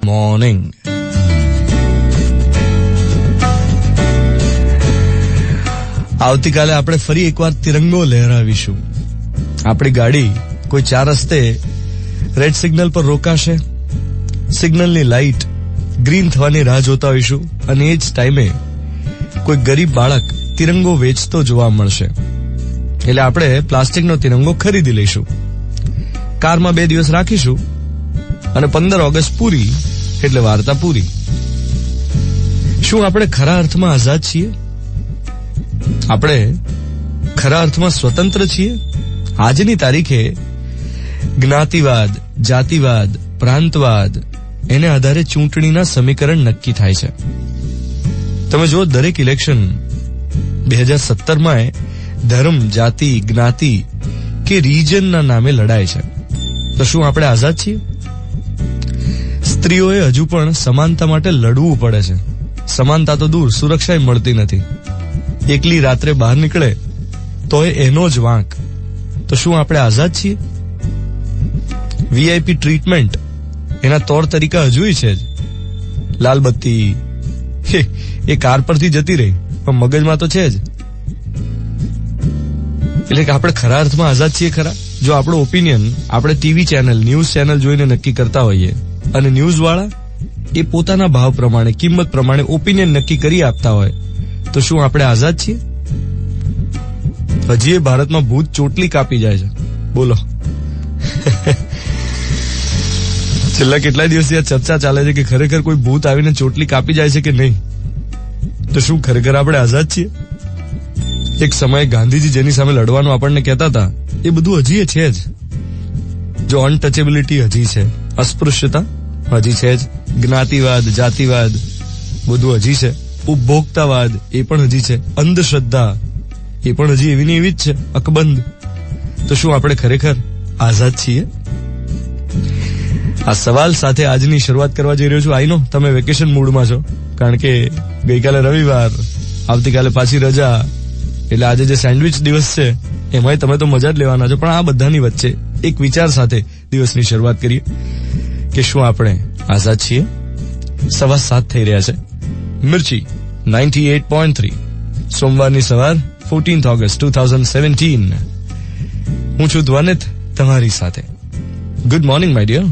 Morning. આવતીકાલે આપણે ફરી એકવાર તિરંગો લહેરાવીશું. આપણી ગાડી કોઈ 4 રસ્તે રેડ સિગ્નલ પર રોકાશે. સિગ્નલની લાઇટ ગ્રીન થવાની રાહ જોતા હોઈશું અને એ જ ટાઈમે કોઈ ગરીબ બાળક તિરંગો વેચતો જોવા મળશે. એટલે આપણે પ્લાસ્ટિકનો તિરંગો ખરીદી લઈશું, કારમાં 2 દિવસ રાખીશું અને 15 ઓગસ્ટ પૂરી એટલે વાર્તા પૂરી. શું આપણે ખરા અર્થમાં આઝાદ છીએ? આપણે ખરા અર્થમાં સ્વતંત્ર છીએ? આજની તારીખે જ્ઞાતિવાદ, જાતિવાદ, પ્રાંતવાદ એને આધારે ચૂંટણીના સમીકરણ નક્કી થાય છે. તમે જો દરેક ઇલેક્શન 2017માં ધર્મ, જાતિ, જ્ઞાતિ કે રિજનના નામે લડાય છે. તો શું આપણે આઝાદ છીએ? સ્ત્રીઓએ હજુ પણ સમાનતા માટે લડવું પડે છે. સમાનતા તો દૂર, સુરક્ષા મળતી નથી. એકલી રાત્રે બહાર નીકળે તો એનો જ વાંક. તો શું આપણે આઝાદ છીએ? વીઆઈપી ટ્રીટમેન્ટ એના તौर તરીકા હજુય છે જ. લાલ બત્તી એ કાર પરથી જતી રહી પણ મગજમાં તો છે જ. એટલે કે આપણે ખરા અર્થમાં આઝાદ છીએ ખરા? જો આપણો ઓપિનિયન આપણે ટીવી ચેનલ, ન્યૂઝ ચેનલ જોઈને નક્કી કરતા હોઈએ અને ન્યૂઝ વાળા એ પોતાના ભાવ પ્રમાણે, કિંમત પ્રમાણે ઓપિનિયન નક્કી કરી આપતા હોય, તો શું આપણે આઝાદ છીએ? હજી એ ભારતમાં ભૂત ચોટલી કાપી જાય છે. બોલો. છેલ્લા કેટલાય દિવસથી આ ચર્ચા ચાલે છે કે ખરેખર કોઈ ભૂત આવીને ચોટલી કાપી જાય છે કે નહીં. તો શું ખરેખર આપણે આઝાદ છીએ? એક સમયે ગાંધીજી જેની સામે લડવાનું આપણને કહેતા હતા એ બધું હજી છે જ. જો અનટચેબિલિટી હજી છે, અસ્પૃશ્યતા હજી છે જ, જ્ઞાતિવાદ, જાતિવાદ બધું હજી છે, ઉપભોક્તાવાદ એ પણ હજી છે, અંધશ્રદ્ધા એ પણ હજી એવી ને એવી જ છે, અકબંધ. તો શું આપણે ખરેખર આઝાદ છીએ? આ સવાલ સાથે આજની શરૂઆત કરવા જઈ રહ્યો છું. આઈ નો તમે વેકેશન મૂડમાં છો, કારણ કે ગઈકાલે રવિવાર, આવતીકાલે પાછી રજા, એટલે આજે જે સેન્ડવિચ દિવસ છે એમાંય તમે તો મજા જ લેવાના છો. પણ આ બધાની વચ્ચે એક વિચાર સાથે દિવસની શરૂઆત કરીએ કે શું આપણે આઝાદ છીએ? 7:15 થઈ રહ્યા છે. મિર્ચી 98.3, સોમવારની સવાર 14 ઓગસ્ટ 2017. હું છું ધ્વનિત તમારી સાથે. Good morning my dear.